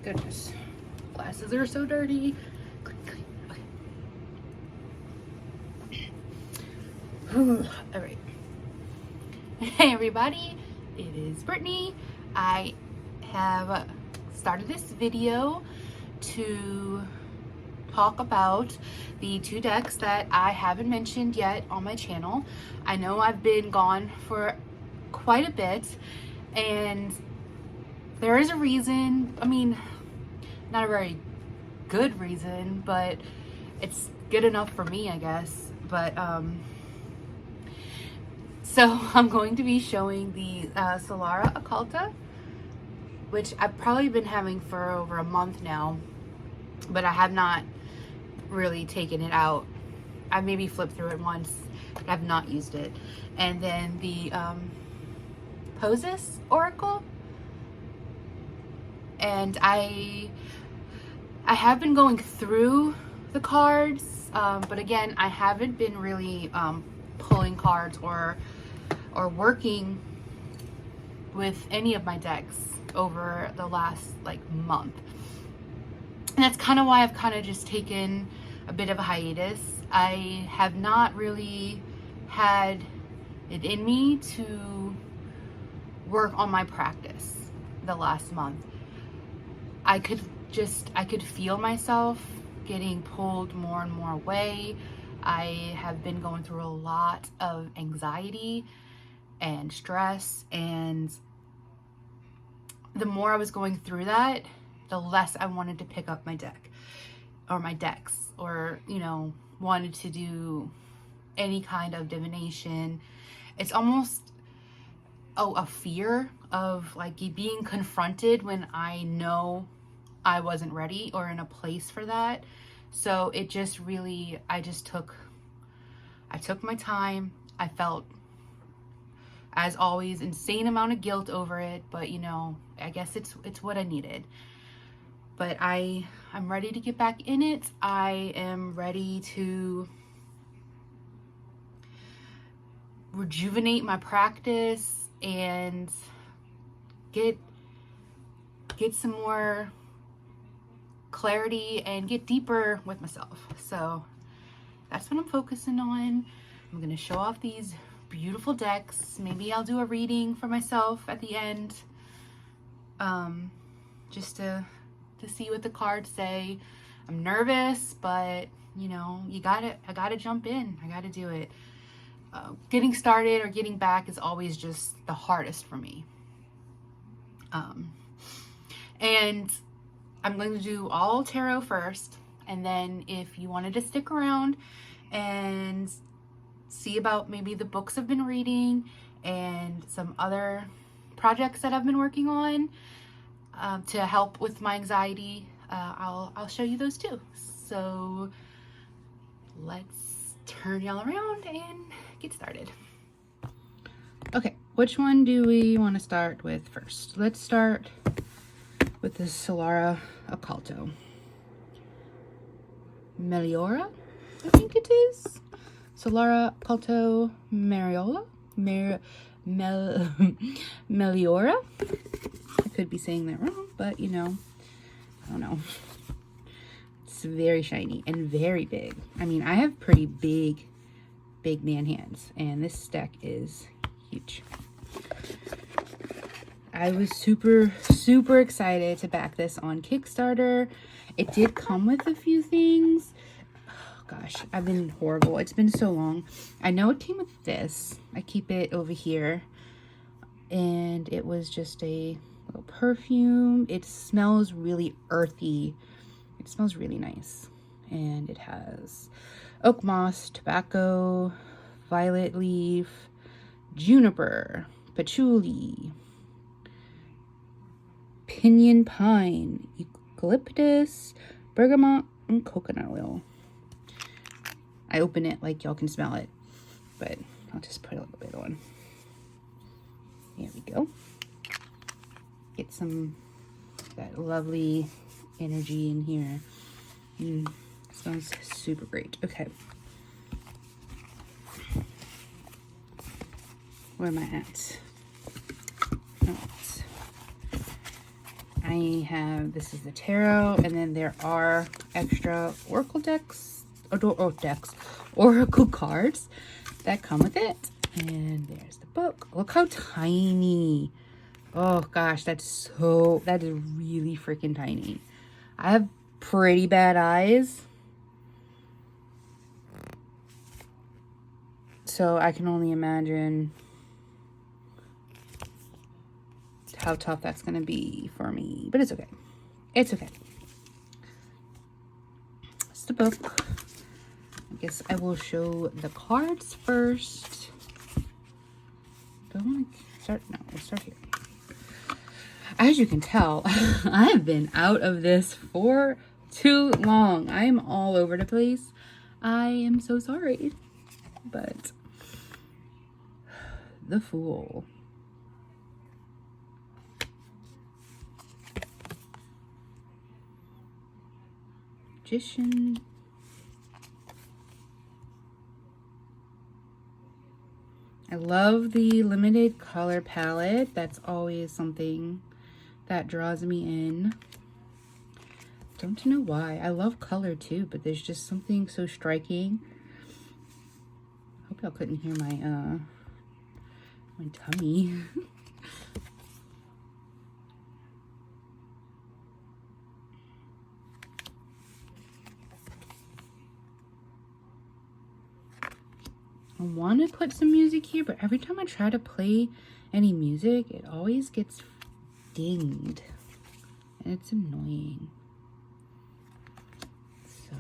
Goodness. Glasses are so dirty. Okay. All right. Hey everybody, it is Brittany. I have started this video to talk about the 2 decks that I haven't mentioned yet on my channel. I know I've been gone for quite a bit, and there is a reason. I mean, not a very good reason, but it's good enough for me, I guess. But so I'm going to be showing the Solara Occulto, which I've probably been having for over a month now, but I have not really taken it out. I maybe flipped through it once, but I've not used it. And then the Poesis Oracle, and I have been going through the cards, but again, I haven't been really pulling cards or working with any of my decks over the last like month. And that's kind of why I've kind of just taken a bit of a hiatus. I have not really had it in me to work on my practice the last month. I could feel myself getting pulled more and more away. I have been going through a lot of anxiety and stress, and the more I was going through that, the less I wanted to pick up my deck or my decks, or, you know, wanted to do any kind of divination. It's almost a fear of like being confronted when I know I wasn't ready or in a place for that. So it just really, I took my time. I felt, as always, insane amount of guilt over it, but you know, I guess it's what I needed. But I'm ready to get back in it. I am ready to rejuvenate my practice and get some more clarity and get deeper with myself. So that's what I'm focusing on. I'm gonna show off these beautiful decks. Maybe I'll do a reading for myself at the end, just to see what the cards say. I'm nervous, but you know, I gotta jump in. I gotta do it. Getting started or getting back is always just the hardest for me. And I'm going to do all tarot first, and then if you wanted to stick around and see about maybe the books I've been reading and some other projects that I've been working on to help with my anxiety, I'll show you those too. So let's turn y'all around and get started. Okay, which one do we want to start with first? Let's start with the Solara Occulto. MELIORA, I think it is. Solara Occulto MELIORA. I could be saying that wrong, but you know, I don't know. It's very shiny and very big. I mean, I have pretty big man hands, and this deck is huge. I was super excited to back this on Kickstarter. It did come with a few things. Oh, gosh, I've been horrible. It's been so long. I know it came with this. I keep it over here. And it was just a little perfume. It smells really earthy. It smells really nice. And it has oak moss, tobacco, violet leaf, juniper, patchouli, pinyon pine, eucalyptus, bergamot, and coconut oil. I open it like y'all can smell it, but I'll just put a little bit on. There we go. Get some that lovely energy in here. It smells super great. Okay. Where am I at? Oh, I have, this is the tarot, and then there are extra oracle decks, oracle cards that come with it. And there's the book. Look how tiny. Oh gosh, that is really freaking tiny. I have pretty bad eyes, so I can only imagine how tough that's gonna be for me, but it's okay. It's okay. It's the book. I guess I will show the cards first. Do I want to start? No, we'll start here. As you can tell, I've been out of this for too long. I am all over the place. I am so sorry, but the Fool. Magician. I love the limited color palette. That's always something that draws me in. Don't know why. I love color too, but there's just something so striking. Hope y'all couldn't hear my my tummy. I want to put some music here, but every time I try to play any music, it always gets dinged. And it's annoying. So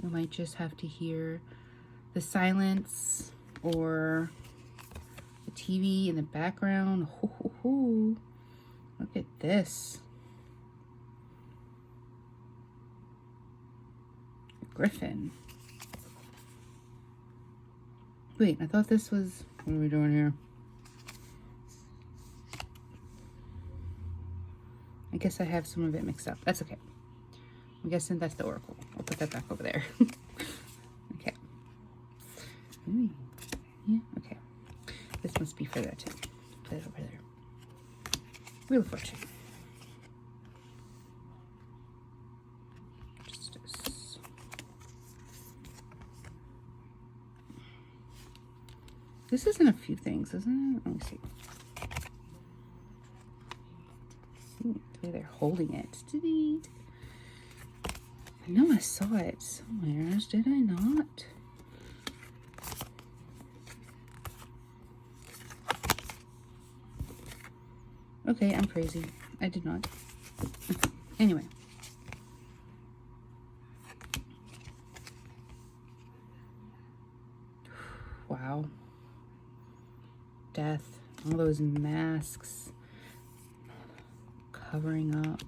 you might just have to hear the silence or the TV in the background. Ho, ho, ho. Look at this. A griffin. Wait, I thought this was... What are we doing here? I guess I have some of it mixed up. That's okay. I'm guessing that's the oracle. I'll put that back over there. Okay. Ooh. Yeah, okay. This must be for that too. Put it over there. Wheel of Fortune. Justice. This is in a few things, isn't it? Let me see. Ooh, the way they're holding it. I know I saw it somewhere. Did I not? Okay, I'm crazy. I did not. Anyway. Wow. Death. All those masks covering up.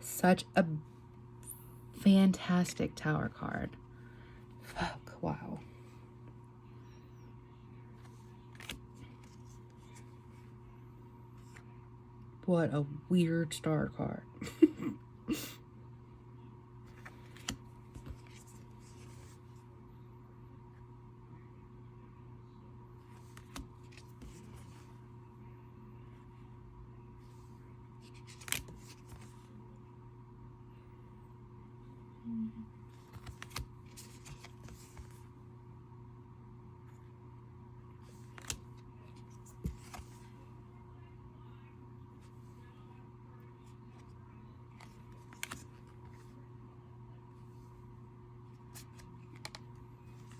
Such a fantastic tower card. Fuck, wow. What a weird star card.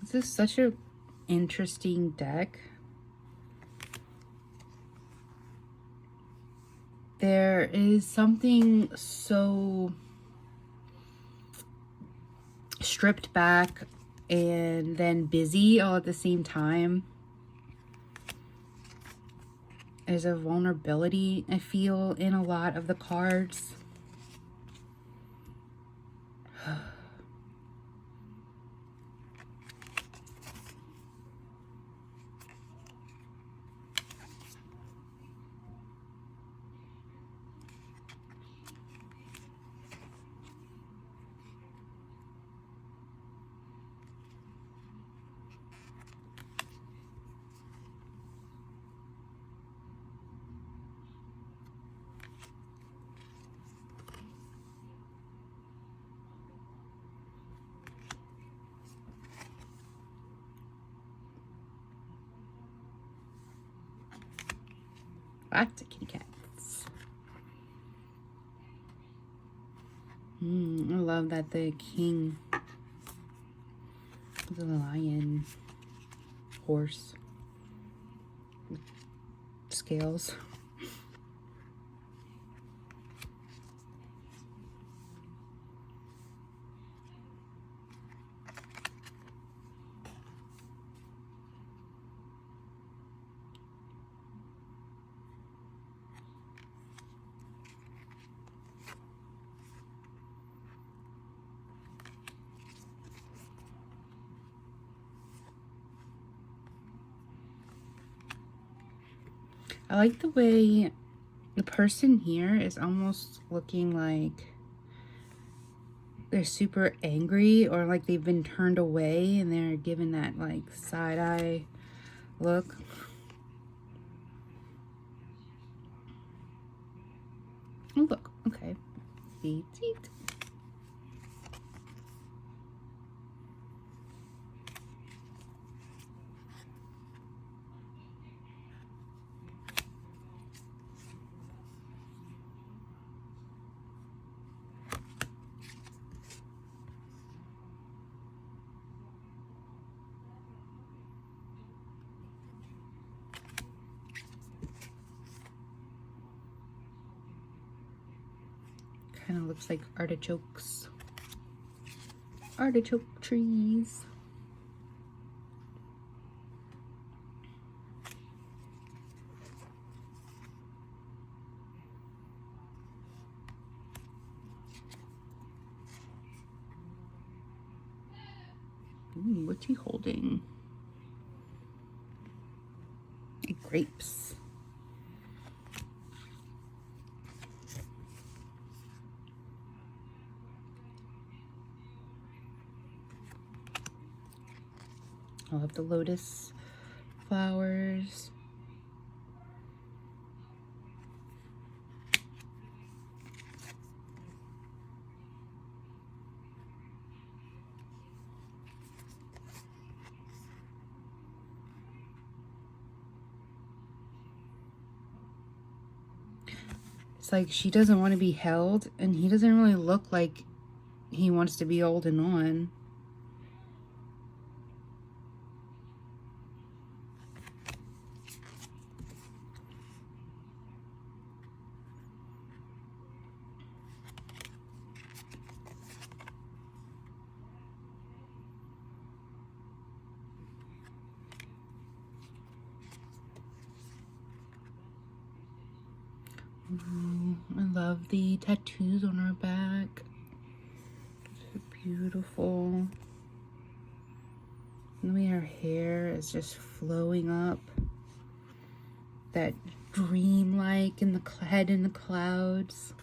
This is such an interesting deck. There is something so stripped back and then busy all at the same time. There's a vulnerability I feel in a lot of the cards. Lots of kitty cats. I love that the king is a lion, horse, scales. I like the way the person here is almost looking like they're super angry, or like they've been turned away and they're given that like side-eye look. Oh, look. Okay. See. Kind of looks like artichokes. Artichoke trees. Ooh, what's he holding? Grapes. I love the lotus flowers. It's like she doesn't want to be held, and he doesn't really look like he wants to be holding on. I love the tattoos on her back. They're beautiful. The way her hair is just flowing up. That dream-like in the head in the clouds.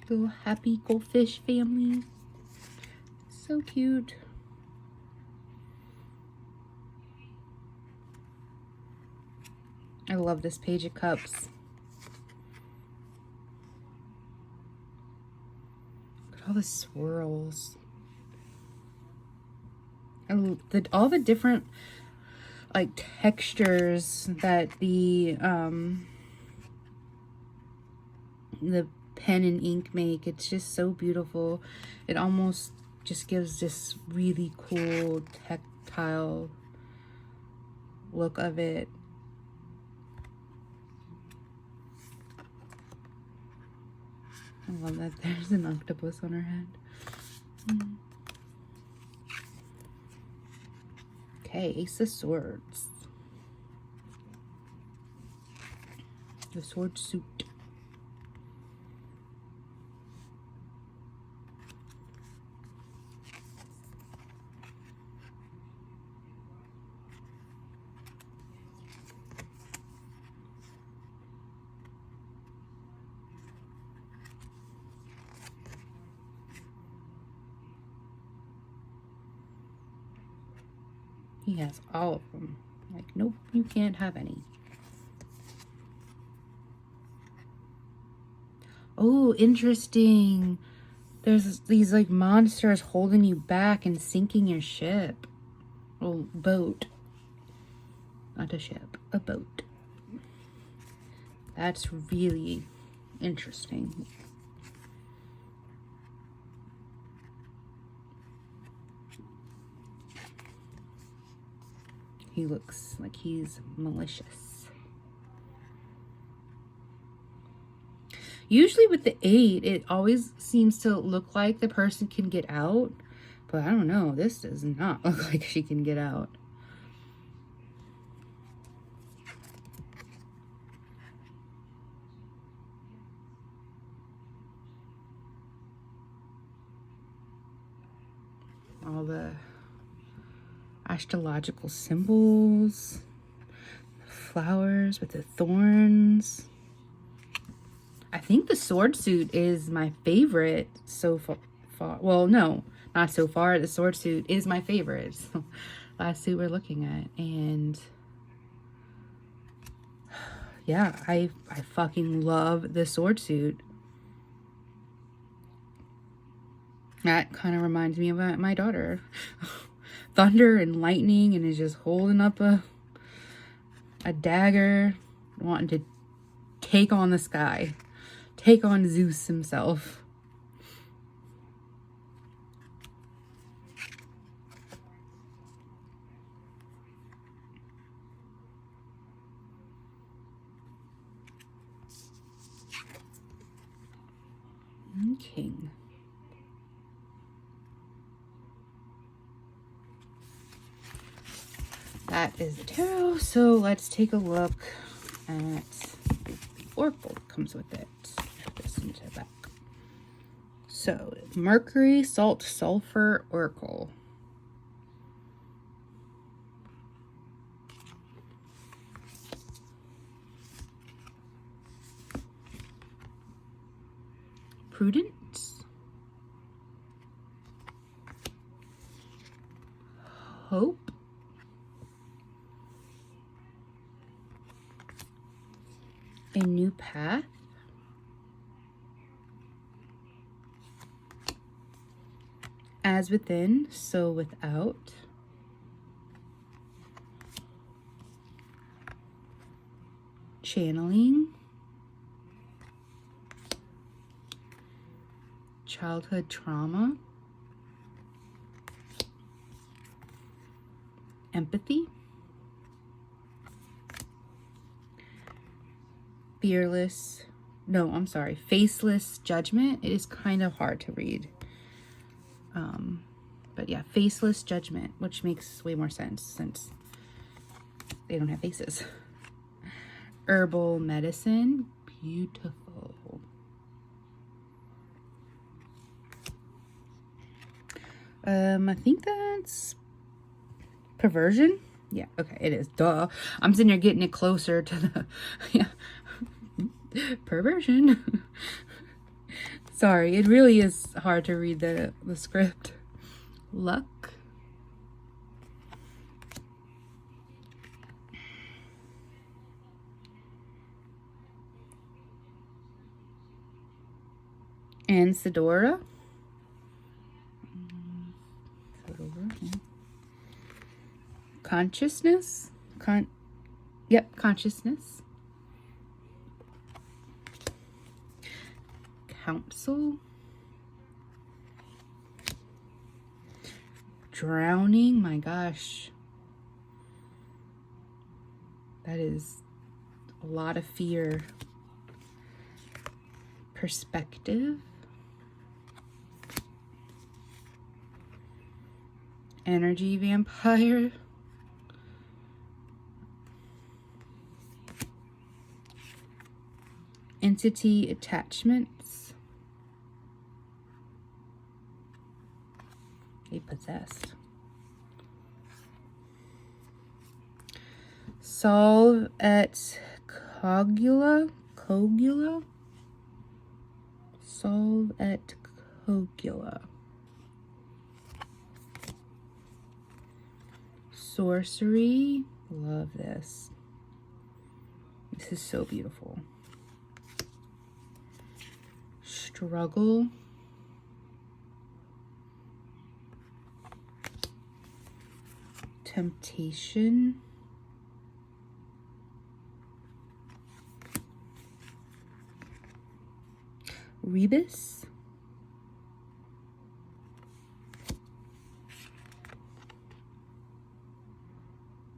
Little happy goldfish family. So cute. I love this Page of Cups. Look at all the swirls. And all the different like textures that the pen and ink make. It's just so beautiful. It almost just gives this really cool tactile look of it. I love that there's an octopus on her head. Okay, Ace of Swords. The sword suit. He has all of them. Like, nope, you can't have any. Oh, interesting. There's these like monsters holding you back and sinking your ship. Well, boat. Not a ship, a boat. That's really interesting. He looks like he's malicious. Usually with the 8, it always seems to look like the person can get out. But I don't know. This does not look like she can get out. All the astrological symbols, flowers with the thorns. I think the sword suit is my favorite so far. Well, no, not so far. The sword suit is my favorite. So, last suit we're looking at. And yeah, I fucking love the sword suit. That kind of reminds me of my daughter. Thunder and lightning, and is just holding up a dagger, wanting to take on the sky. Take on Zeus himself. And King. That is the tarot, so let's take a look at the oracle that comes with it. Put this into the back. So, Mercury, Salt, Sulfur, Oracle. Prudence. Hope. A new path. As within, so without. Channeling. Childhood trauma. Empathy. Fearless. No, I'm sorry. Faceless judgment. It is kind of hard to read. But yeah, faceless judgment, which makes way more sense since they don't have faces. Herbal medicine. Beautiful. I think that's perversion. Yeah, okay, it is. Duh. I'm sitting here getting it closer to the yeah. Perversion. Sorry, it really is hard to read the script. Luck. And Solara. Consciousness. Yep, consciousness. Council. Drowning. My gosh. That is a lot of fear. Perspective. Energy vampire. Entity attachments. A possessed. Solve et cogula. Cogula. Solve et cogula. Sorcery. Love this. This is so beautiful. Struggle. Temptation. Rebus.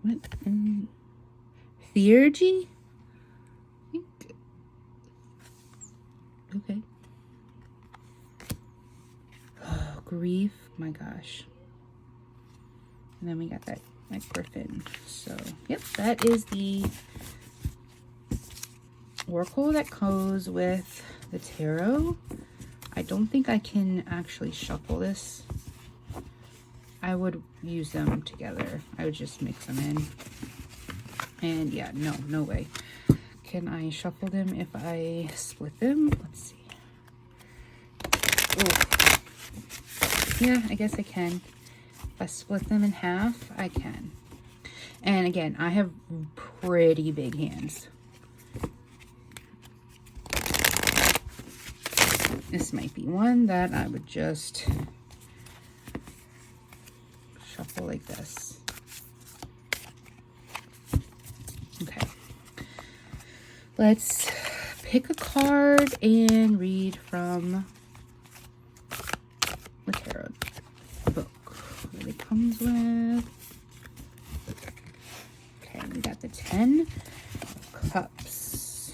What? Theurgy? Okay. Oh, grief. My gosh. And then we got that griffin. So, yep, that is the oracle that goes with the tarot. I don't think I can actually shuffle this. I would use them together. I would just mix them in. And yeah, no way. Can I shuffle them if I split them? Let's see. Ooh. Yeah, I guess I can. If I split them in half, I can. And again, I have pretty big hands. This might be one that I would just shuffle like this. Okay. Let's pick a card and read from the tarot book that it comes with. Okay, we got the 10 of Cups.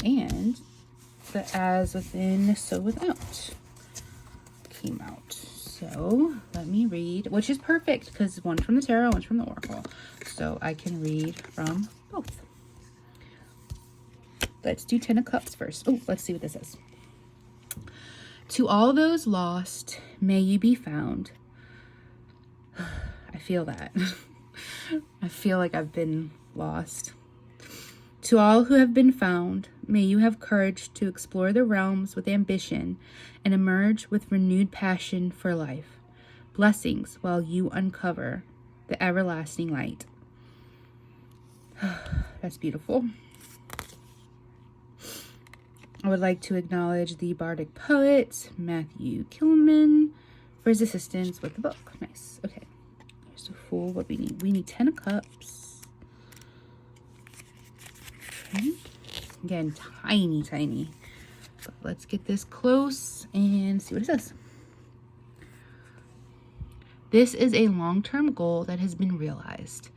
And the As Within, So Without came out. So let me read, which is perfect because one's from the tarot, one's from the oracle. So I can read from both. Let's do 10 of Cups first. Oh, let's see what this is. To all those lost, may you be found. I feel that. I feel like I've been lost. To all who have been found, may you have courage to explore the realms with ambition and emerge with renewed passion for life. Blessings while you uncover the everlasting light. That's beautiful. I would like to acknowledge the bardic poet, Matthew Kilman, for his assistance with the book. Nice. Okay. Here's the Fool. What we need. We need 10 of Cups. Okay. Again, tiny. But let's get this close and see what it says. This is a long-term goal that has been realized.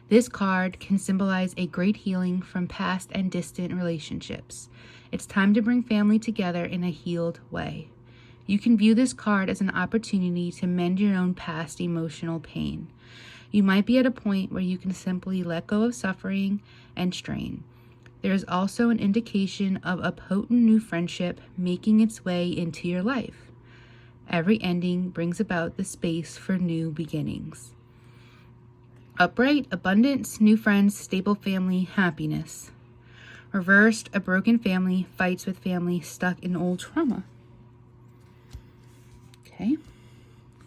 This card can symbolize a great healing from past and distant relationships. It's time to bring family together in a healed way. You can view this card as an opportunity to mend your own past emotional pain. You might be at a point where you can simply let go of suffering and strain. There is also an indication of a potent new friendship making its way into your life. Every ending brings about the space for new beginnings. Upright, abundance, new friends, stable family, happiness. Reversed, a broken family fights with family stuck in old trauma. Okay,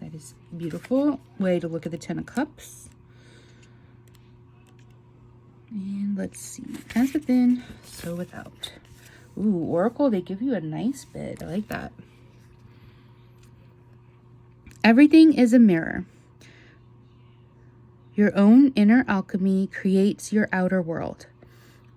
that is a beautiful way to look at the 10 of Cups. And let's see, as within, so without. Ooh, Oracle, they give you a nice bit. I like that. Everything is a mirror. Your own inner alchemy creates your outer world.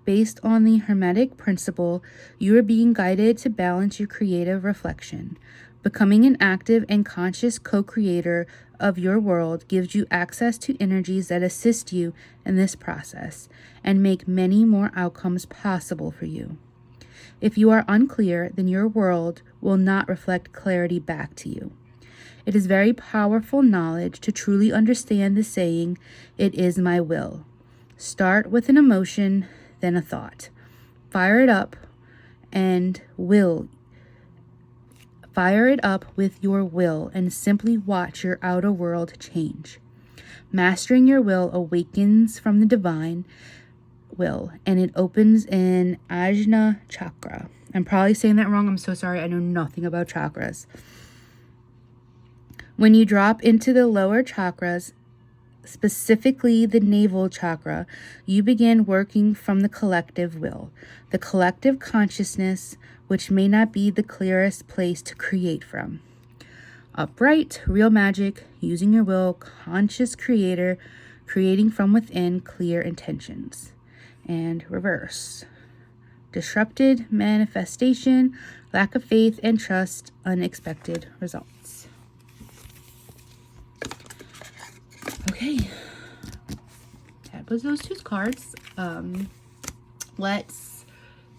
Based on the Hermetic principle, you are being guided to balance your creative reflection. Becoming an active and conscious co-creator of your world gives you access to energies that assist you in this process and make many more outcomes possible for you. If you are unclear, then your world will not reflect clarity back to you. It is very powerful knowledge to truly understand the saying, "It is my will." Start with an emotion, then a thought. Fire it up with your will and simply watch your outer world change. Mastering your will awakens from the divine will, and it opens in Ajna chakra. I'm probably saying that wrong. I'm so sorry. I know nothing about chakras. When you drop into the lower chakras, specifically the navel chakra, you begin working from the collective will, the collective consciousness, which may not be the clearest place to create from. Upright, real magic, using your will, conscious creator, creating from within clear intentions. And reverse. Disrupted manifestation, lack of faith and trust, unexpected results. Okay, that was those two cards. Let's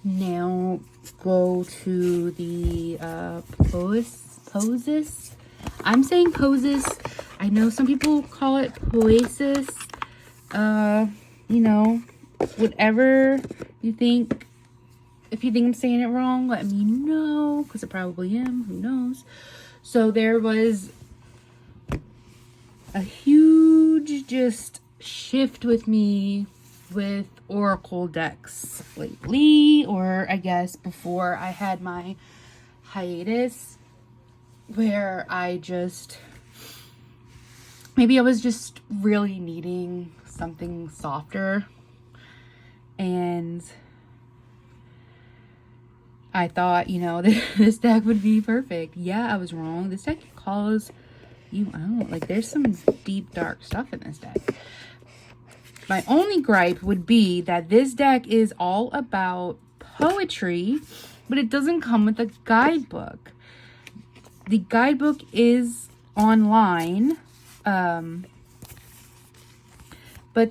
now go to the Poesis. I'm saying Poesis. I know some people call it Poesis. You know, whatever you think. If you think I'm saying it wrong, let me know, because I probably am. Who knows? So there was a huge just shift with me with Oracle decks lately, or I guess before I had my hiatus, where maybe I was just really needing something softer, and I thought, you know, this deck would be perfect. Yeah, I was wrong. This deck calls you out. Like, there's some deep, dark stuff in this deck. My only gripe would be that this deck is all about poetry, but it doesn't come with a guidebook. The guidebook is online, but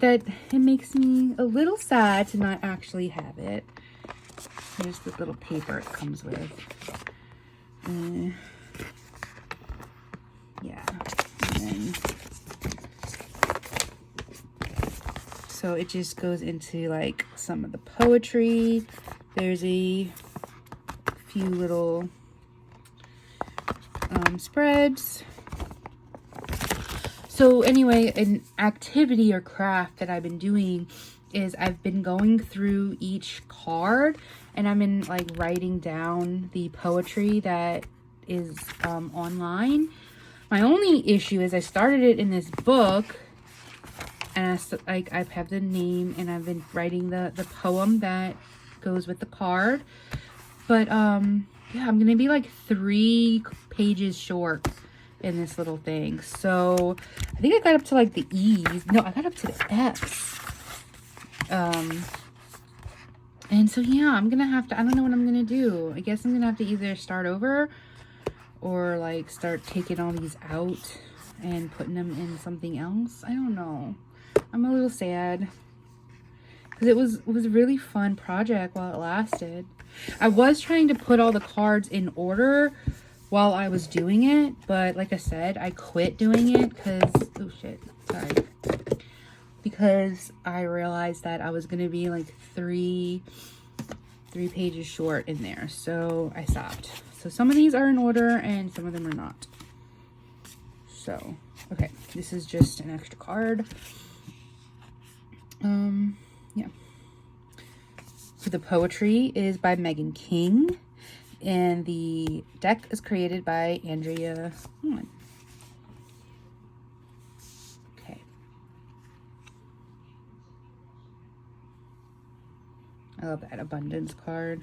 that it makes me a little sad to not actually have it. Here's the little paper it comes with. Yeah. And then, so it just goes into like some of the poetry. There's a few little spreads. So anyway, an activity or craft that I've been doing is I've been going through each card, and I've been like writing down the poetry that is online. My only issue is I started it in this book, and I have the name, and I've been writing the poem that goes with the card. But yeah, I'm gonna be like 3 pages short in this little thing. So I think I got up to like the E's. No, I got up to the F's. And so yeah, I'm gonna have to, I don't know what I'm gonna do. I guess I'm gonna have to either start over or like start taking all these out and putting them in something else. I don't know. I'm a little sad because it was a really fun project while it lasted. I was trying to put all the cards in order while I was doing it, but like I said, I quit doing it because, oh shit, sorry. Because I realized that I was going to be like 3 pages short in there. So I stopped. So some of these are in order and some of them are not. So, okay. This is just an extra card. Yeah. So the poetry is by Megan King. And the deck is created by Andrea. I love that abundance card.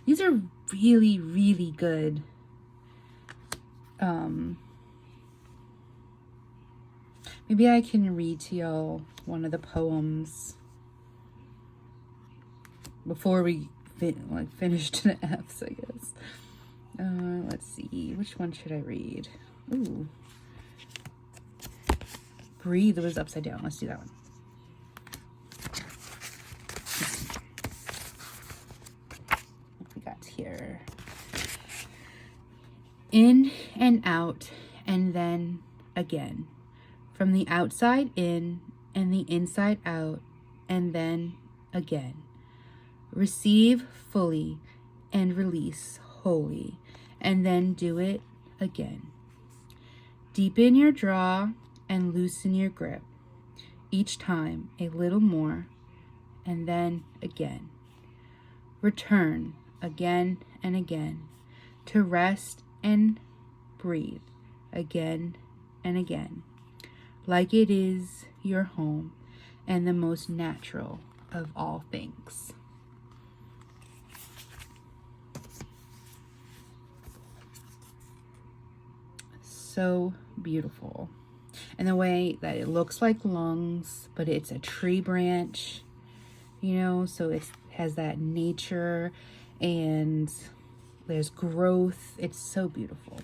These are really, really good. Maybe I can read to y'all one of the poems before we finish to the F's, I guess. Let's see. Which one should I read? Ooh. Breathe was upside down. Let's do that one. Here. In and out, and then again. From the outside in, and the inside out, and then again. Receive fully, and release wholly, and then do it again. Deepen your draw, and loosen your grip. Each time a little more, and then again. Return again and again, to rest and breathe again and again, like it is your home and the most natural of all things. So beautiful. And the way that it looks like lungs, but it's a tree branch, you know, so it has that nature and there's growth. It's so beautiful.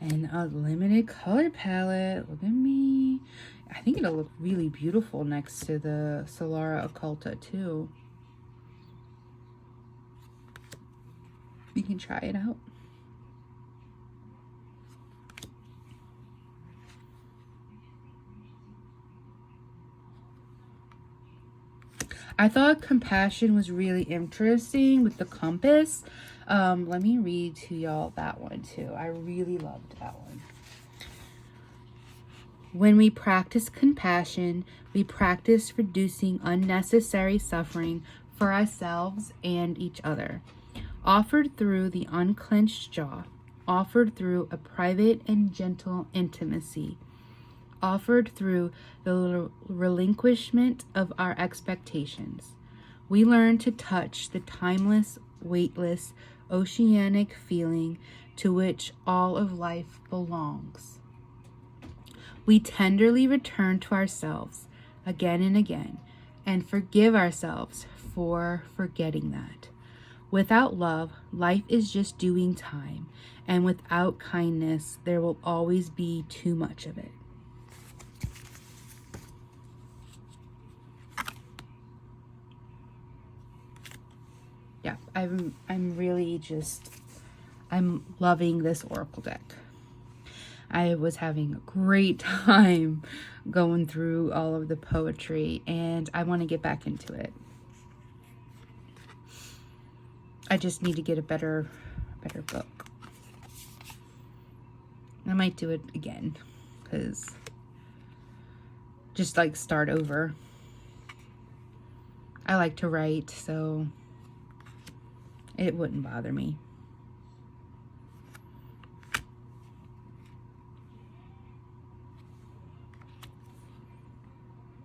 And a limited color palette. Look at me. I think it'll look really beautiful next to the Solara Occulto too. You can try it out. I thought compassion was really interesting with the compass. Let me read to y'all that one too. I really loved that one. When we practice compassion, we practice reducing unnecessary suffering for ourselves and each other. Offered through the unclenched jaw, offered through a private and gentle intimacy, offered through the relinquishment of our expectations. We learn to touch the timeless, weightless, oceanic feeling to which all of life belongs. We tenderly return to ourselves again and again and forgive ourselves for forgetting that. Without love, life is just doing time, and without kindness, there will always be too much of it. Yeah, I'm really just, I'm loving this Oracle deck. I was having a great time going through all of the poetry, and I want to get back into it. I just need to get a better book. I might do it again, because just like start over. I like to write, so it wouldn't bother me.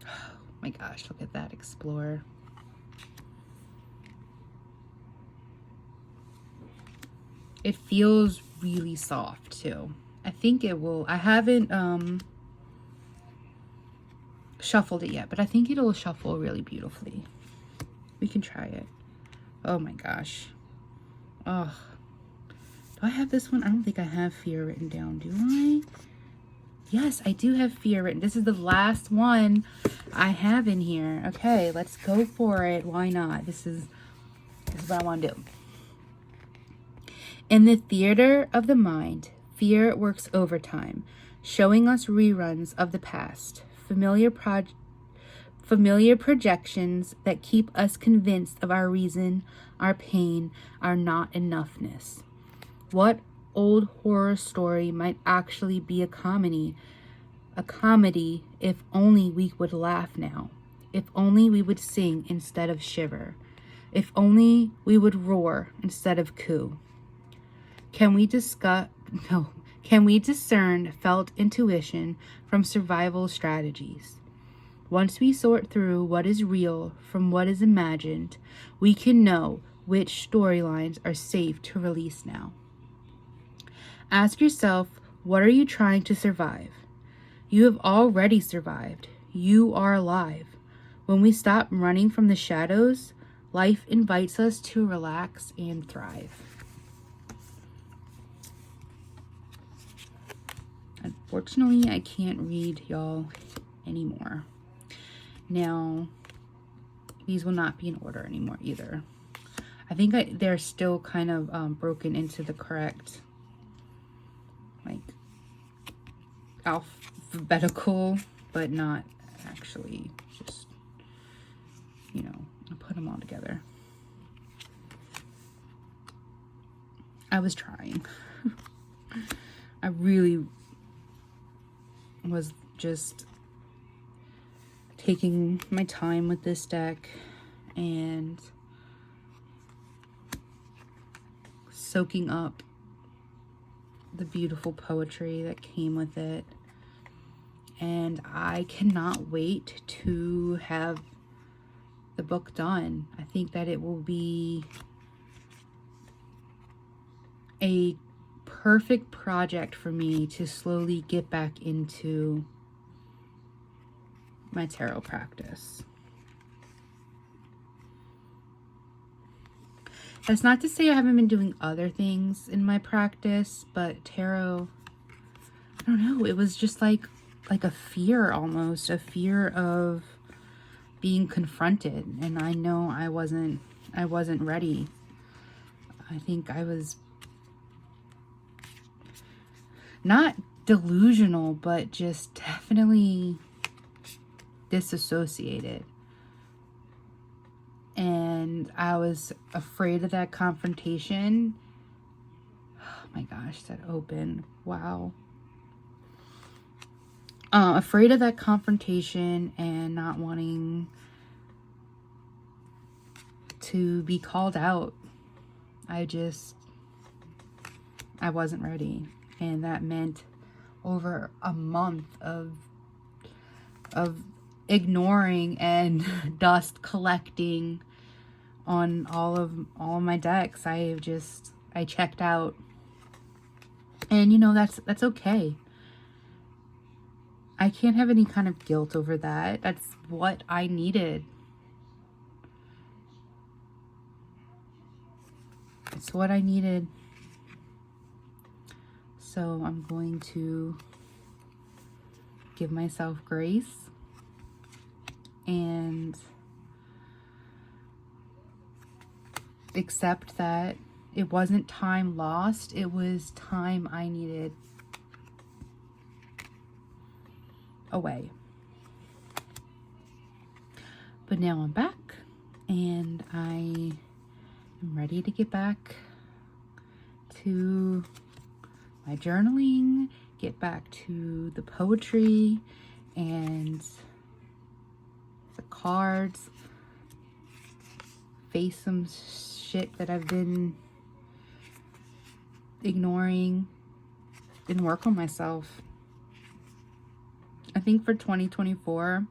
Oh my gosh, look at that Explorer. It feels really soft too. I think it will. I haven't shuffled it yet, but I think it'll shuffle really beautifully. We can try it. Oh my gosh. Oh, do I have this one? I don't think I have fear written down. Do I? Yes, I do have fear written. This is the last one I have in here. Okay, let's go for it. Why not? This is what I want to do. In the theater of the mind, fear works overtime, showing us reruns of the past, familiar projections that keep us convinced of our reason, our pain, our not enoughness. What old horror story might actually be a comedy? A comedy if only we would laugh now, if only we would sing instead of shiver, if only we would roar instead of coo. Can we discern felt intuition from survival strategies? Once we sort through what is real from what is imagined, we can know which storylines are safe to release now. Ask yourself, what are you trying to survive? You have already survived. You are alive. When we stop running from the shadows, life invites us to relax and thrive. Unfortunately, I can't read y'all anymore. Now, these will not be in order anymore either. I think they're still kind of broken into the correct, like, alphabetical, but not actually just, you know, I put them all together. I was trying. I really was just taking my time with this deck, and soaking up the beautiful poetry that came with it. And I cannot wait to have the book done. I think that it will be a perfect project for me to slowly get back into my tarot practice. That's not to say I haven't been doing other things in my practice, but tarot, I don't know, it was just like a fear almost, a fear of being confronted, and I know I wasn't ready. I think I was not delusional, but just definitely disassociated. And I was afraid of that confrontation. Oh my gosh, that opened. Wow. Afraid of that confrontation and not wanting to be called out. I wasn't ready. And that meant over a month of ignoring and dust collecting on all of my decks. I checked out. And you know, that's okay. I can't have any kind of guilt over that. That's what I needed. It's what I needed. So I'm going to give myself grace and accept that it wasn't time lost. It was time I needed away. But now I'm back and I am ready to get back to my journaling, get back to the poetry and the cards, face some shit that I've been ignoring, and work on myself. I think for 2024,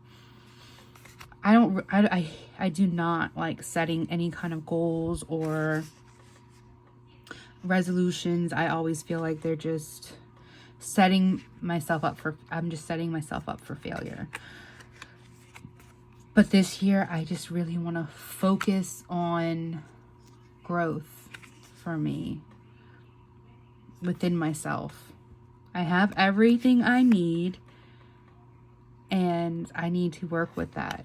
I do not like setting any kind of goals or resolutions. I always feel like they're just setting myself up for, I'm just setting myself up for failure. But this year, I just really want to focus on growth for me within myself. I have everything I need, and I need to work with that.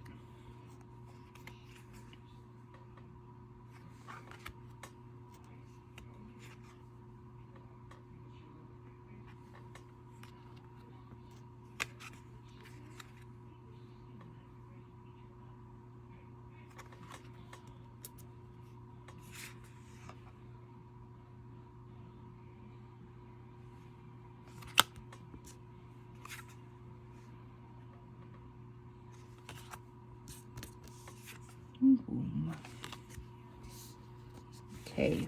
Okay,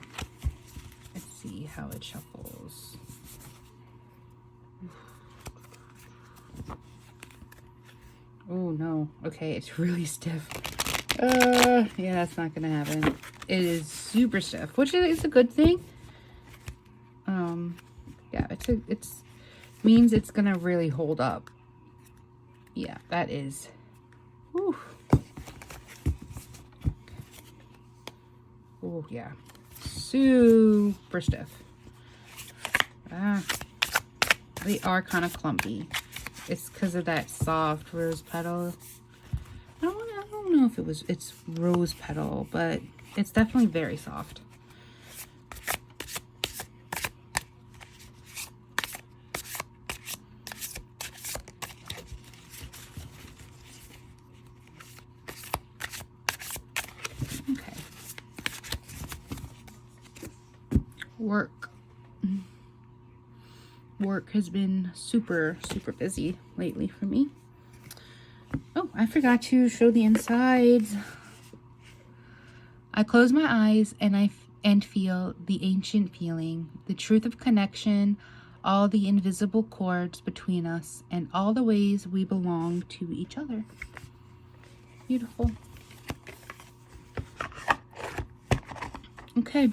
let's see how it shuffles. Oh no, okay, it's really stiff. Yeah, that's not gonna happen. It is super stiff, which is a good thing. Yeah, it's means it's gonna really hold up. Yeah, that is. Whew. Oh yeah, super stiff. They are kind of clumpy. It's because of that soft rose petal. I don't know if it's rose petal, but it's definitely very soft. Okay. Work has been super busy lately for me. Oh, I forgot to show the insides. I close my eyes and and feel the ancient feeling, the truth of connection, all the invisible cords between us, and all the ways we belong to each other. Beautiful. Okay,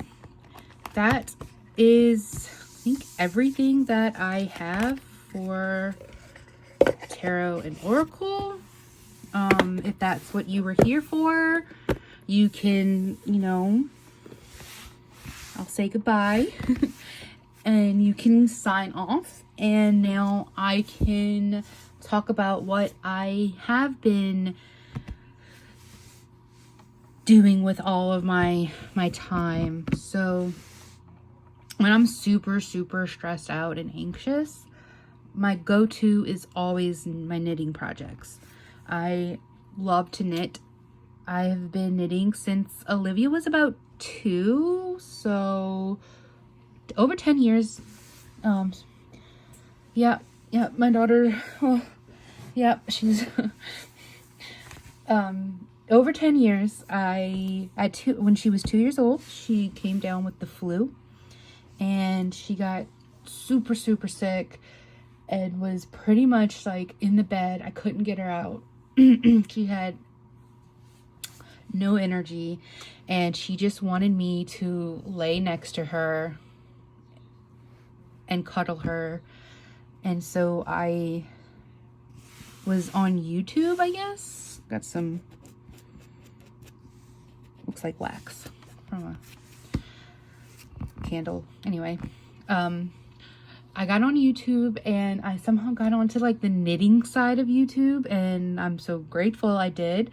that is, I think, everything that I have for tarot and oracle. If that's what you were here for, you can, you know, I'll say goodbye and you can sign off, and now I can talk about what I have been doing with all of my time. So when I'm super stressed out and anxious, my go-to is always my knitting projects. I love to knit. I have been knitting since Olivia was about 2, so over 10 years. Yeah, my daughter, oh, yeah, she's over 10 years. When she was 2 years old, she came down with the flu, and she got super sick and was pretty much like in the bed. I couldn't get her out. She had no energy, and she just wanted me to lay next to her and cuddle her. And so I was on YouTube, I guess. Got some, looks like wax from a candle. Anyway, I got on YouTube, and I somehow got onto like the knitting side of YouTube, and I'm so grateful I did.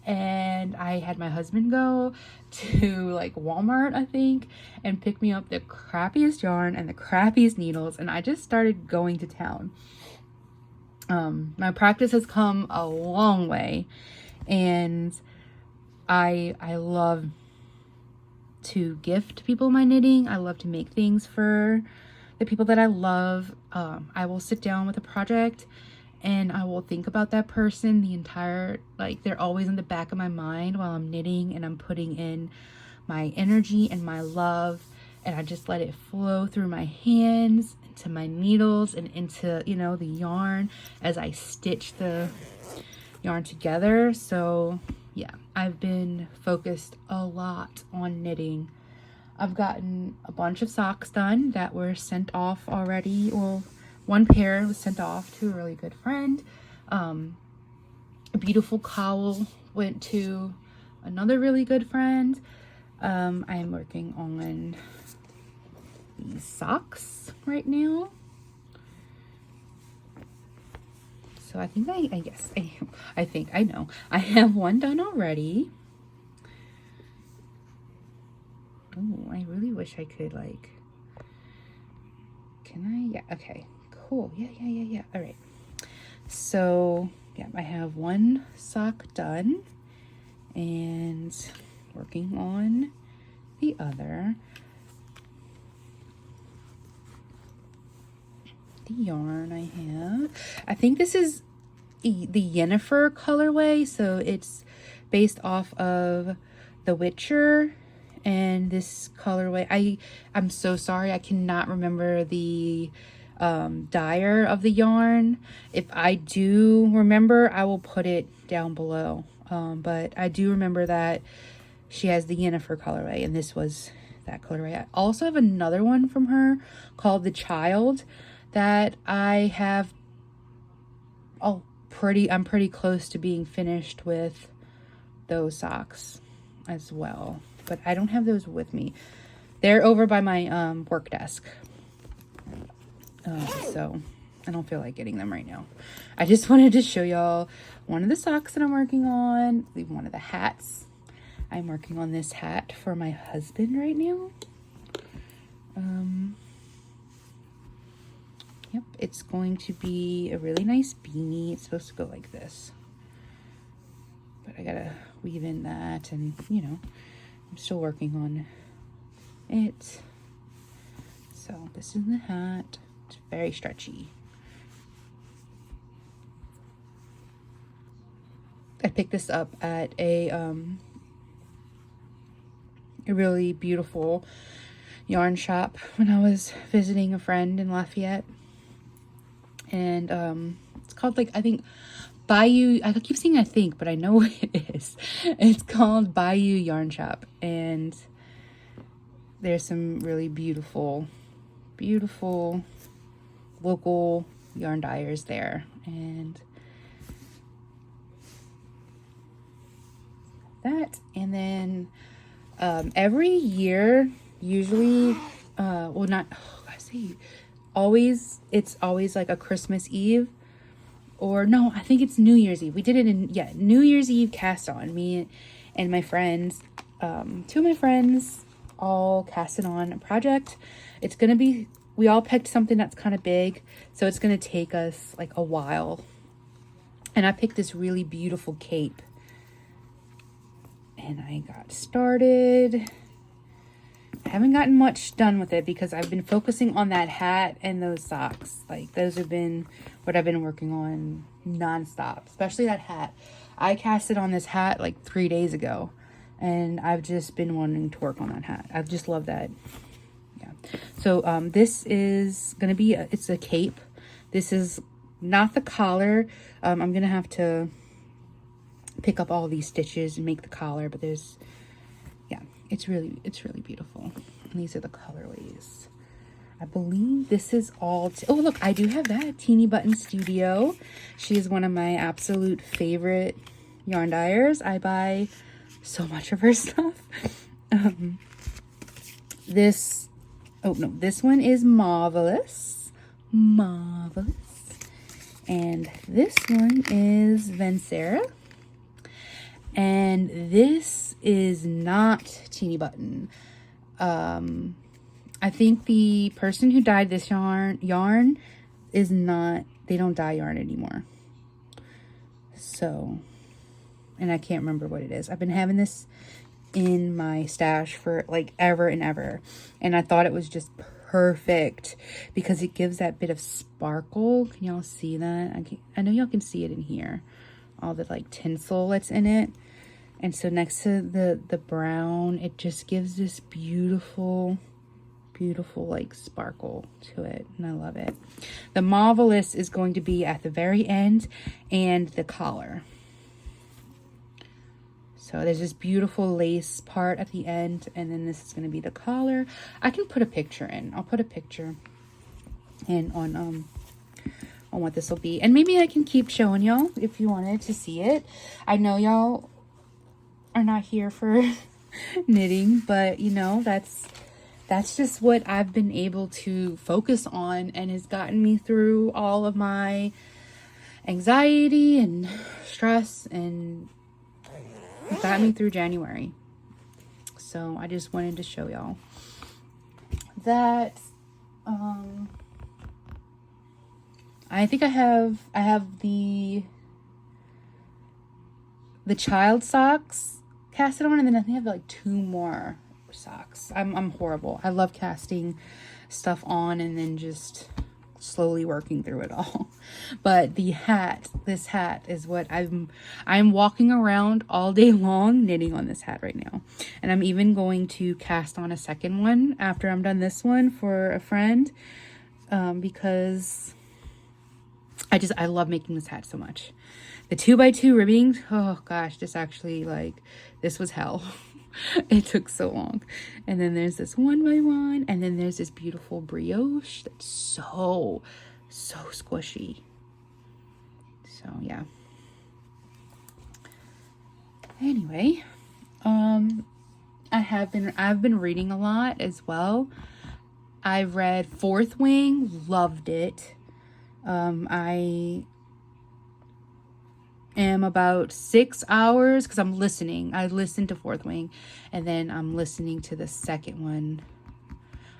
And I had my husband go to like Walmart, I think, and pick me up the crappiest yarn and the crappiest needles, and I just started going to town. My practice has come a long way, and I love to gift people my knitting. I love to make things for the people that I love. I will sit down with a project, and I will think about that person the entire, like, they're always in the back of my mind while I'm knitting, and I'm putting in my energy and my love, and I just let it flow through my hands, into my needles, and into, you know, the yarn as I stitch the yarn together. So yeah, I've been focused a lot on knitting. I've gotten a bunch of socks done that were sent off already. Well, one pair was sent off to a really good friend. A beautiful cowl went to another really good friend. I am working on these socks right now. So I think I know. I have one done already. Oh, I really wish I could, like, can I? Yeah, okay, cool. Yeah. All right. So, yeah, I have one sock done and working on the other. The yarn I have, I think this is the Yennefer colorway, so it's based off of The Witcher. And this colorway, I'm so sorry, I cannot remember the dyer of the yarn. If I do remember, I will put it down below. But I do remember that she has the Yennefer colorway, and this was that colorway. I also have another one from her called The Child that I have. I'm pretty close to being finished with those socks as well, but I don't have those with me. They're over by my work desk, so I don't feel like getting them right now. I just wanted to show y'all one of the socks that I'm working on, one of the hats. I'm working on this hat for my husband right now. Yep, it's going to be a really nice beanie. It's supposed to go like this, but I gotta weave in that, and you know, I'm still working on it. So this is the hat. It's very stretchy. I picked this up at a a really beautiful yarn shop when I was visiting a friend in Lafayette. And it's called, like, I think Bayou, I keep saying I think, but I know what it is. It's called Bayou Yarn Shop, and there's some really beautiful local yarn dyers there. And that, and then every year, usually well, not, I say always, it's always like a Christmas Eve, or no, I think it's New Year's Eve. We did it in, yeah, New Year's Eve cast on. Me and my friends, 2 of my friends all casted on a project. It's gonna be, we all picked something that's kind of big, so it's gonna take us like a while. And I picked this really beautiful cape, and I got started. I haven't gotten much done with it because I've been focusing on that hat and those socks. Like, those have been what I've been working on nonstop, especially that hat. I casted on this hat like 3 days ago, and I've just been wanting to work on that hat. I just love that. Yeah. So this is gonna be it's a cape. This is not the collar. I'm gonna have to pick up all these stitches and make the collar, but there's, yeah, it's really beautiful. And these are the colorways. I believe this is all, oh look, I do have that, Teeny Button Studio. She is one of my absolute favorite yarn dyers. I buy so much of her stuff. This, oh no, this one is Marvelous. And this one is Vencera. And this is not Teeny Button. I think the person who dyed this yarn is not, they don't dye yarn anymore. So, and I can't remember what it is. I've been having this in my stash for like ever and ever. And I thought it was just perfect because it gives that bit of sparkle. Can y'all see that? I know y'all can see it in here. All the like tinsel that's in it. And so next to the brown, it just gives this beautiful like sparkle to it, and I love it. The Marvelous is going to be at the very end and the collar. So there's this beautiful lace part at the end, and then this is going to be the collar. I can put a picture in. I'll put a picture in on what this will be, and maybe I can keep showing y'all if you wanted to see it. I know y'all are not here for knitting, but you know, that's just what I've been able to focus on, and has gotten me through all of my anxiety and stress, and it got me through January. So I just wanted to show y'all that. I think I have the child socks casted on, and then I think I have like 2 more socks. I'm horrible. I love casting stuff on and then just slowly working through it all. But the hat, this hat is what I'm walking around all day long knitting on this hat right now. And I'm even going to cast on a second one after I'm done this one for a friend, because I love making this hat so much. The 2x2 ribbing, oh gosh, this was hell. It took so long. And then there's this 1x1, and then there's this beautiful brioche that's so squishy. So yeah. Anyway, I've been reading a lot as well. I've read Fourth Wing, loved it. I am about 6 hours, because I'm listening. I listened to Fourth Wing, and then I'm listening to the second one.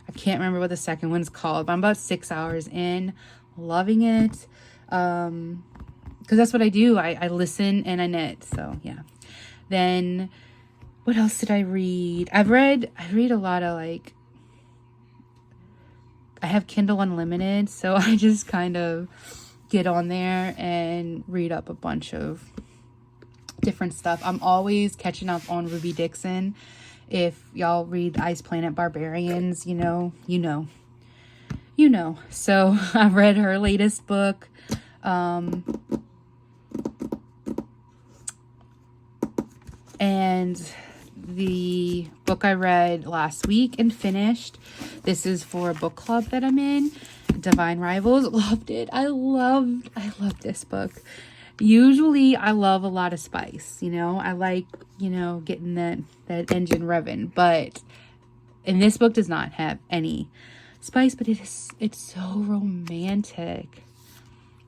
I can't remember what the second one's called, but I'm about 6 hours in, loving it. Because that's what I do. I listen and I knit. So yeah. Then what else did I read? I read a lot of, like, I have Kindle Unlimited, so I just kind of get on there and read up a bunch of different stuff. I'm always catching up on Ruby Dixon If y'all read Ice Planet Barbarians, you know. So I've read her latest book. And the book I read last week and finished, this is for a book club that I'm in, Divine Rivals. Loved it. I loved this book. Usually I love a lot of spice, you know. I like, you know, getting that engine revving, but and this book does not have any spice, but it's so romantic.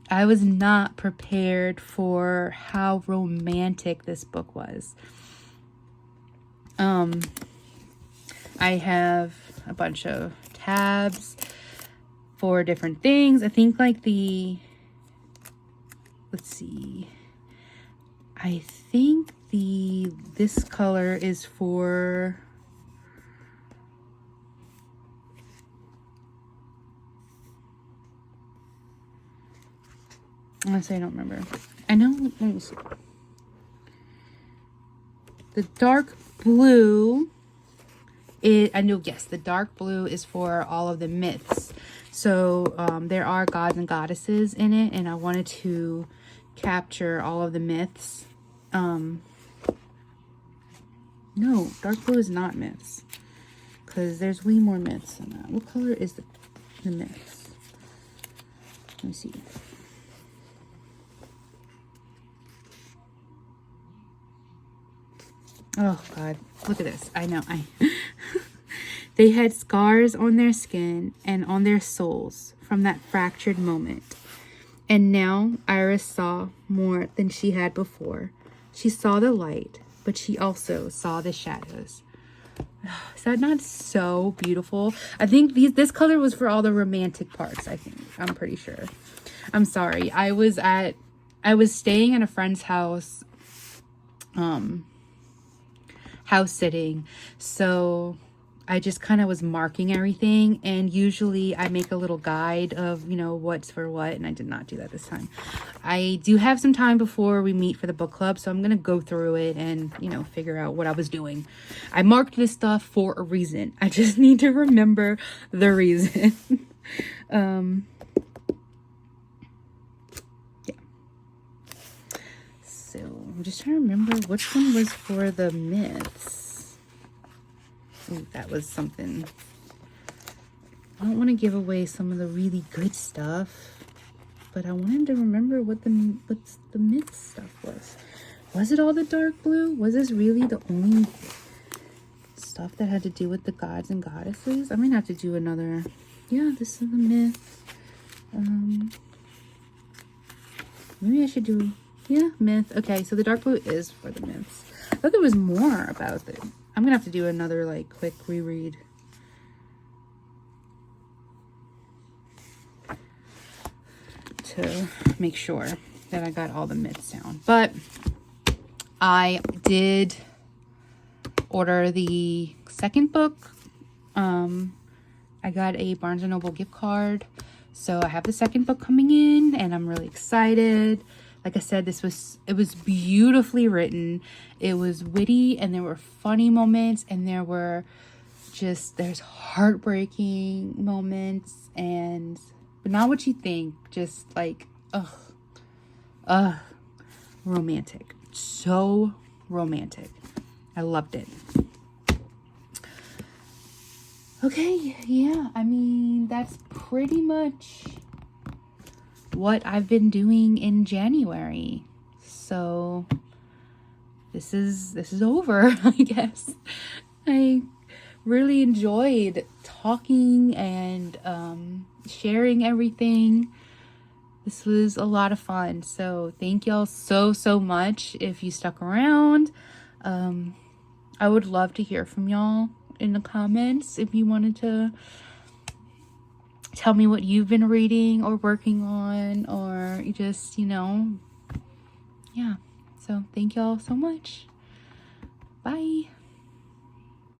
I was not prepared for how romantic this book was. I have a bunch of tabs for different things. I think like let's see. I think this color is for honestly, I don't remember. I know, let me see. The dark blue I know, yes, the dark blue is for all of the myths. So there are gods and goddesses in it, and I wanted to capture all of the myths. No, dark blue is not myths, because there's way more myths than that. What color is the myths? Let me see. Oh God, look at this. I know. They had scars on their skin and on their souls from that fractured moment. And now Iris saw more than she had before. She saw the light, but she also saw the shadows. Is that not so beautiful? I think this color was for all the romantic parts, I think. I'm pretty sure. I'm sorry. I was staying at a friend's house, house sitting. So I just kind of was marking everything, and usually I make a little guide of, you know, what's for what, and I did not do that this time. I do have some time before we meet for the book club, so I'm going to go through it and, you know, figure out what I was doing. I marked this stuff for a reason. I just need to remember the reason. Yeah. So I'm just trying to remember which one was for the myths. Ooh, that was something. I don't want to give away some of the really good stuff, but I wanted to remember what the myth stuff was. Was it all the dark blue? Was this really the only stuff that had to do with the gods and goddesses? I might have to do another. Yeah, this is the myth. Maybe I should do, yeah, myth. Okay, so the dark blue is for the myths. I thought there was more about it. I'm gonna have to do another like quick reread. To make sure that I got all the myths down. But I did order the second book. I got a Barnes & Noble gift card. So I have the second book coming in, and I'm really excited. Like I said, it was beautifully written. It was witty, and there were funny moments, and there's heartbreaking moments, but not what you think, just like, romantic. So romantic. I loved it. Okay, yeah, I mean, that's pretty much what I've been doing in January. So this is over, I guess. I really enjoyed talking and sharing everything. This was a lot of fun. So thank y'all so much if you stuck around. I would love to hear from y'all in the comments if you wanted to tell me what you've been reading or working on, or just, you know, yeah. So thank y'all so much. Bye.